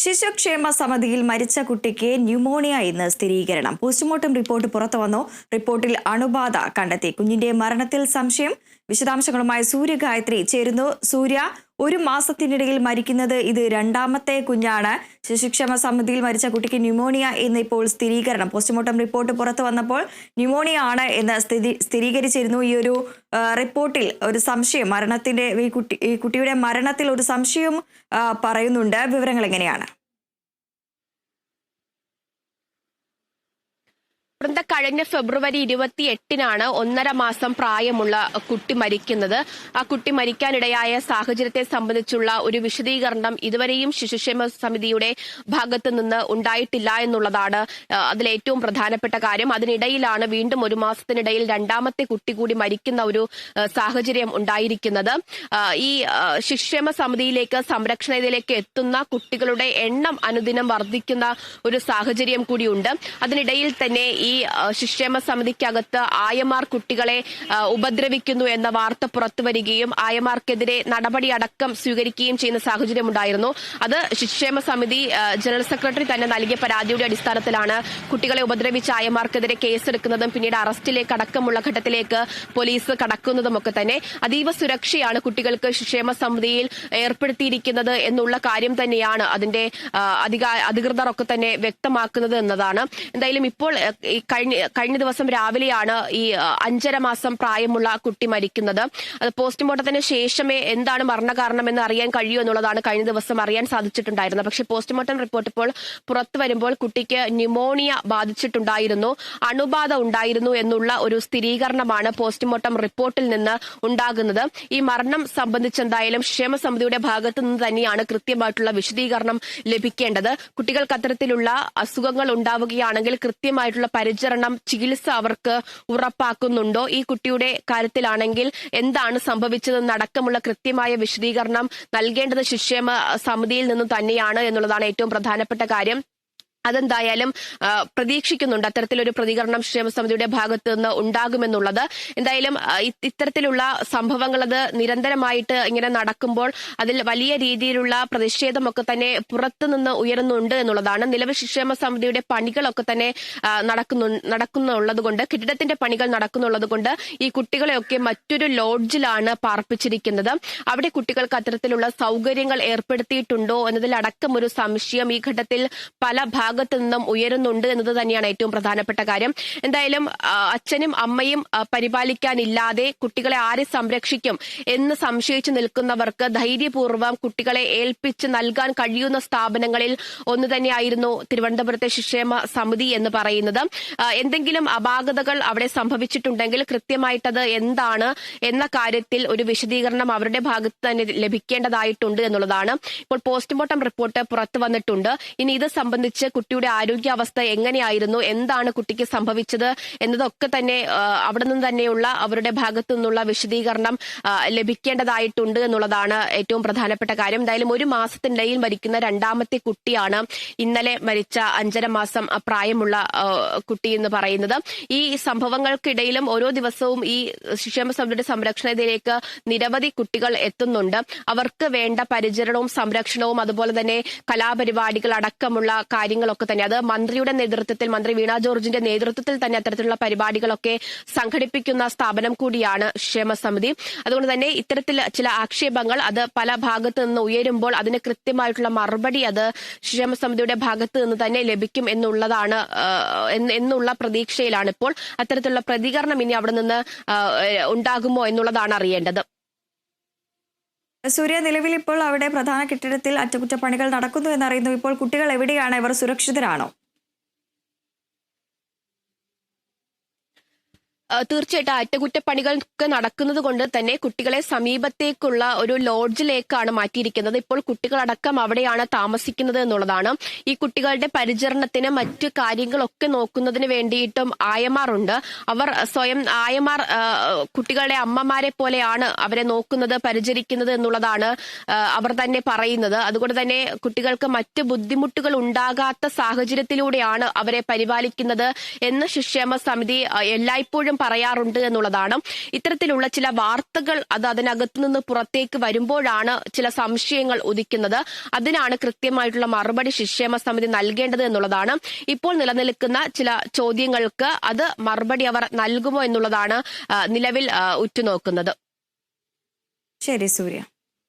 ശിശുക്ഷേമ സമിതിയിൽ മരിച്ച കുട്ടിക്ക് ന്യൂമോണിയ എന്ന് സ്ഥിരീകരണം. പോസ്റ്റ്മോർട്ടം റിപ്പോർട്ട് പുറത്തുവന്നു. റിപ്പോർട്ടിൽ അണുബാധ കണ്ടെത്തി. കുഞ്ഞിന്റെ മരണത്തിൽ സംശയം. വിശദാംശങ്ങളുമായി സൂര്യ ഗായത്രി ചേരുന്നു. സൂര്യ, ഒരു മാസത്തിനിടയിൽ മരിക്കുന്നത് ഇത് രണ്ടാമത്തെ കുഞ്ഞാണ്. ശിശുക്ഷേമ സമിതിയിൽ മരിച്ച കുട്ടിക്ക് ന്യൂമോണിയ എന്ന് ഇപ്പോൾ സ്ഥിരീകരണം. പോസ്റ്റ്മോർട്ടം റിപ്പോർട്ട് പുറത്തു വന്നപ്പോൾ ന്യൂമോണിയ ആണ് എന്ന് സ്ഥിരീകരിച്ചിരുന്നു. ഈ ഒരു റിപ്പോർട്ടിൽ ഒരു സംശയം, മരണത്തിന്റെ ഈ കുട്ടിയുടെ മരണത്തിൽ ഒരു സംശയം പറയുന്നുണ്ട്. വിവരങ്ങൾ എങ്ങനെയാണ്? കഴിഞ്ഞ ഫെബ്രുവരി 28-നാണ് 1.5 മാസം പ്രായമുള്ള കുട്ടി മരിക്കുന്നത്. ആ കുട്ടി മരിക്കാനിടയായ സാഹചര്യത്തെ സംബന്ധിച്ചുള്ള ഒരു വിശദീകരണം ഇതുവരെയും ശിശുക്ഷേമ സമിതിയുടെ ഭാഗത്തു നിന്ന് ഉണ്ടായിട്ടില്ല എന്നുള്ളതാണ് അതിലേറ്റവും പ്രധാനപ്പെട്ട കാര്യം. അതിനിടയിലാണ് വീണ്ടും 1 മാസത്തിനിടയിൽ രണ്ടാമത്തെ കുട്ടി കൂടി മരിക്കുന്ന ഒരു സാഹചര്യം ഉണ്ടായിരിക്കുന്നത്. ഈ ശിശുക്ഷേമ സമിതിയിലേക്ക്, സംരക്ഷണയിലേക്ക് എത്തുന്ന കുട്ടികളുടെ എണ്ണം അനുദിനം വർദ്ധിക്കുന്ന ഒരു സാഹചര്യം കൂടിയുണ്ട്. അതിനിടയിൽ തന്നെ ഈ ശിശുക്ഷേമ സമിതിക്കകത്ത് ആയമാർ കുട്ടികളെ ഉപദ്രവിക്കുന്നു എന്ന വാർത്ത പുറത്തുവരികയും ആയമാർക്കെതിരെ നടപടി അടക്കം സ്വീകരിക്കുകയും ചെയ്യുന്ന സാഹചര്യം ഉണ്ടായിരുന്നു. അത് ശിശുക്ഷേമ സമിതി ജനറൽ സെക്രട്ടറി തന്നെ നൽകിയ പരാതിയുടെ അടിസ്ഥാനത്തിലാണ് കുട്ടികളെ ഉപദ്രവിച്ച ആയമാർക്കെതിരെ കേസെടുക്കുന്നതും പിന്നീട് അറസ്റ്റിലേക്ക് അടക്കമുള്ള ഘട്ടത്തിലേക്ക് പോലീസ് കടക്കുന്നതുമൊക്കെ തന്നെ. അതീവ സുരക്ഷയാണ് കുട്ടികൾക്ക് ശിശുക്ഷേമ സമിതിയിൽ ഏർപ്പെടുത്തിയിരിക്കുന്നത് എന്നുള്ള കാര്യം തന്നെയാണ് അതിന്റെ അധികൃതർ ഒക്കെ തന്നെ വ്യക്തമാക്കുന്നത് എന്നതാണ്. എന്തായാലും ഇപ്പോൾ കഴിഞ്ഞ ദിവസം രാവിലെയാണ് ഈ 5.5 മാസം പ്രായമുള്ള കുട്ടി മരിക്കുന്നത്. അത് പോസ്റ്റ്മോർട്ടത്തിന് ശേഷമേ എന്താണ് മരണകാരണം എന്ന് അറിയാൻ കഴിയൂ എന്നുള്ളതാണ് കഴിഞ്ഞ ദിവസം അറിയാൻ സാധിച്ചിട്ടുണ്ടായിരുന്നത്. പക്ഷേ പോസ്റ്റ്മോർട്ടം റിപ്പോർട്ട് ഇപ്പോൾ പുറത്തു വരുമ്പോൾ കുട്ടിക്ക് ന്യൂമോണിയ ബാധിച്ചിട്ടുണ്ടായിരുന്നു, അണുബാധ ഉണ്ടായിരുന്നു എന്നുള്ള ഒരു സ്ഥിരീകരണമാണ് പോസ്റ്റ്മോർട്ടം റിപ്പോർട്ടിൽ നിന്ന് ഉണ്ടാകുന്നത്. ഈ മരണം സംബന്ധിച്ച് എന്തായാലും ക്ഷേമ സമിതിയുടെ ഭാഗത്തു നിന്ന് തന്നെയാണ് കൃത്യമായിട്ടുള്ള വിശദീകരണം ലഭിക്കേണ്ടത്. കുട്ടികൾക്ക് അത്തരത്തിലുള്ള അസുഖങ്ങൾ ഉണ്ടാവുകയാണെങ്കിൽ കൃത്യമായിട്ടുള്ള പരിചരണം, ചികിത്സ അവർക്ക് ഉറപ്പാക്കുന്നുണ്ടോ? ഈ കുട്ടിയുടെ കാര്യത്തിലാണെങ്കിൽ എന്താണ് സംഭവിച്ചതെന്നടക്കമുള്ള കൃത്യമായ വിശദീകരണം നൽകേണ്ടത് ശിശുക്ഷേമ സമിതിയിൽ നിന്നും തന്നെയാണ് എന്നുള്ളതാണ് ഏറ്റവും പ്രധാനപ്പെട്ട കാര്യം. അതെന്തായാലും പ്രതീക്ഷിക്കുന്നുണ്ട് അത്തരത്തിലൊരു പ്രതികരണം ക്ഷേമസമിതിയുടെ ഭാഗത്ത് നിന്ന് ഉണ്ടാകുമെന്നുള്ളത്. എന്തായാലും ഇത്തരത്തിലുള്ള സംഭവങ്ങൾ അത് നിരന്തരമായിട്ട് ഇങ്ങനെ നടക്കുമ്പോൾ അതിൽ വലിയ രീതിയിലുള്ള പ്രതിഷേധമൊക്കെ തന്നെ പുറത്തുനിന്ന് ഉയരുന്നുണ്ട് എന്നുള്ളതാണ്. നിലവിൽ ക്ഷേമ സമിതിയുടെ പണികളൊക്കെ തന്നെ നടക്കുന്നുള്ളത് കൊണ്ട്, കെട്ടിടത്തിന്റെ പണികൾ നടക്കുന്നുള്ളത് കൊണ്ട് ഈ കുട്ടികളെയൊക്കെ മറ്റൊരു ലോഡ്ജിലാണ് പാർപ്പിച്ചിരിക്കുന്നത്. അവിടെ കുട്ടികൾക്ക് അത്തരത്തിലുള്ള സൗകര്യങ്ങൾ ഏർപ്പെടുത്തിയിട്ടുണ്ടോ എന്നതിലടക്കം ഒരു സംശയം ഈ ഘട്ടത്തിൽ പല ഭാഗത്തു നിന്നും ഉയരുന്നുണ്ട് എന്നത് തന്നെയാണ് ഏറ്റവും പ്രധാനപ്പെട്ട കാര്യം. എന്തായാലും അച്ഛനും അമ്മയും പരിപാലിക്കാനില്ലാതെ കുട്ടികളെ ആരെ സംരക്ഷിക്കും എന്ന് സംശയിച്ചു നിൽക്കുന്നവർക്ക് ധൈര്യപൂർവ്വം കുട്ടികളെ ഏൽപ്പിച്ച് നൽകാൻ കഴിയുന്ന സ്ഥാപനങ്ങളിൽ ഒന്ന് തന്നെയായിരുന്നു തിരുവനന്തപുരത്തെ ശിശുക്ഷേമ സമിതി എന്ന് പറയുന്നത്. എന്തെങ്കിലും അപാകതകൾ അവിടെ സംഭവിച്ചിട്ടുണ്ടെങ്കിൽ കൃത്യമായിട്ടത് എന്താണ് എന്ന കാര്യത്തിൽ ഒരു വിശദീകരണം അവരുടെ ഭാഗത്ത് തന്നെ ലഭിക്കേണ്ടതായിട്ടുണ്ട് എന്നുള്ളതാണ്. ഇപ്പോൾ പോസ്റ്റ്മോർട്ടം റിപ്പോർട്ട് പുറത്തു വന്നിട്ടുണ്ട്. ഇനി ഇത് സംബന്ധിച്ച് കുട്ടിയുടെ ആരോഗ്യാവസ്ഥ എങ്ങനെയായിരുന്നു, എന്താണ് കുട്ടിക്ക് സംഭവിച്ചത് എന്നതൊക്കെ തന്നെ അവിടെ നിന്ന് തന്നെയുള്ള അവരുടെ ഭാഗത്തു നിന്നുള്ള വിശദീകരണം ലഭിക്കേണ്ടതായിട്ടുണ്ട് എന്നുള്ളതാണ് ഏറ്റവും പ്രധാനപ്പെട്ട കാര്യം. എന്തായാലും 1 മാസത്തിനിടയിൽ മരിക്കുന്ന രണ്ടാമത്തെ കുട്ടിയാണ് ഇന്നലെ മരിച്ച 5.5 മാസം പ്രായമുള്ള കുട്ടി എന്ന് പറയുന്നത്. ഈ സംഭവങ്ങൾക്കിടയിലും ഓരോ ദിവസവും ഈ ശിശുക്ഷേമ സമിതിയുടെ സംരക്ഷണത്തിലേക്ക് നിരവധി കുട്ടികൾ എത്തുന്നുണ്ട്. അവർക്ക് വേണ്ട പരിചരണവും സംരക്ഷണവും അതുപോലെ തന്നെ കലാപരിപാടികൾ അടക്കമുള്ള കാര്യങ്ങളൊക്കെ തന്നെ അത് മന്ത്രിയുടെ നേതൃത്വത്തിൽ, മന്ത്രി വീണ ജോർജിന്റെ നേതൃത്വത്തിൽ തന്നെ അത്തരത്തിലുള്ള പരിപാടികളൊക്കെ സംഘടിപ്പിക്കുന്ന സ്ഥാപനം കൂടിയാണ് ക്ഷേമ സമിതി. അതുകൊണ്ട് തന്നെ ഇത്തരത്തിൽ ചില ആക്ഷേപങ്ങൾ അത് പല ഭാഗത്ത് നിന്ന് ഉയരുമ്പോൾ അതിന് കൃത്യമായിട്ടുള്ള മറുപടി അത് ക്ഷേമ സമിതിയുടെ ഭാഗത്ത് നിന്ന് തന്നെ ലഭിക്കും എന്നുള്ള പ്രതീക്ഷയിലാണ് ഇപ്പോൾ. അത്തരത്തിലുള്ള പ്രതികരണം ഇനി അവിടെ നിന്ന് ഉണ്ടാകുമോ എന്നുള്ളതാണ് അറിയേണ്ടത്. സൂര്യ, നിലവിൽ ഇപ്പോൾ അവിടെ പ്രധാന കെട്ടിടത്തിൽ അറ്റകുറ്റപ്പണികൾ നടക്കുന്നു എന്നറിയുന്നു. ഇപ്പോൾ കുട്ടികൾ എവിടെയാണ്? ഇവർ സുരക്ഷിതരാണോ? തീർച്ചയായിട്ടും അറ്റകുറ്റപ്പണികളൊക്കെ നടക്കുന്നത് കൊണ്ട് തന്നെ കുട്ടികളെ സമീപത്തേക്കുള്ള ഒരു ലോഡ്ജിലേക്കാണ് മാറ്റിയിരിക്കുന്നത്. ഇപ്പോൾ കുട്ടികളടക്കം അവിടെയാണ് താമസിക്കുന്നത് എന്നുള്ളതാണ്. ഈ കുട്ടികളുടെ പരിചരണത്തിന് മറ്റു കാര്യങ്ങളൊക്കെ നോക്കുന്നതിന് വേണ്ടിയിട്ടും ആയമാറുണ്ട്. അവർ സ്വയം ആയമാർ കുട്ടികളുടെ അമ്മമാരെ പോലെയാണ് അവരെ നോക്കുന്നത്, പരിചരിക്കുന്നത് എന്നുള്ളതാണ് അവർ തന്നെ പറയുന്നത്. അതുകൊണ്ട് തന്നെ കുട്ടികൾക്ക് മറ്റ് ബുദ്ധിമുട്ടുകൾ ഉണ്ടാകാത്ത സാഹചര്യത്തിലൂടെയാണ് അവരെ പരിപാലിക്കുന്നത് എന്ന് ശിശുക്ഷേമ സമിതി എല്ലായ്പ്പോഴും പറയാറുണ്ട് എന്നുള്ളതാണ്. ഇത്തരത്തിലുള്ള ചില വാർത്തകൾ അതിനകത്തു നിന്ന് പുറത്തേക്ക് വരുമ്പോഴാണ് ചില സംശയങ്ങൾ ഉദിക്കുന്നത്. അതിനാണ് കൃത്യമായിട്ടുള്ള മറുപടി ശിശുക്ഷേമ സമിതി നൽകേണ്ടത് എന്നുള്ളതാണ്. ഇപ്പോൾ നിലനിൽക്കുന്ന ചില ചോദ്യങ്ങൾക്ക് അത് മറുപടി അവർ നൽകുമോ എന്നുള്ളതാണ് നിലവിൽ ഉറ്റുനോക്കുന്നത്. ശരി സൂര്യ.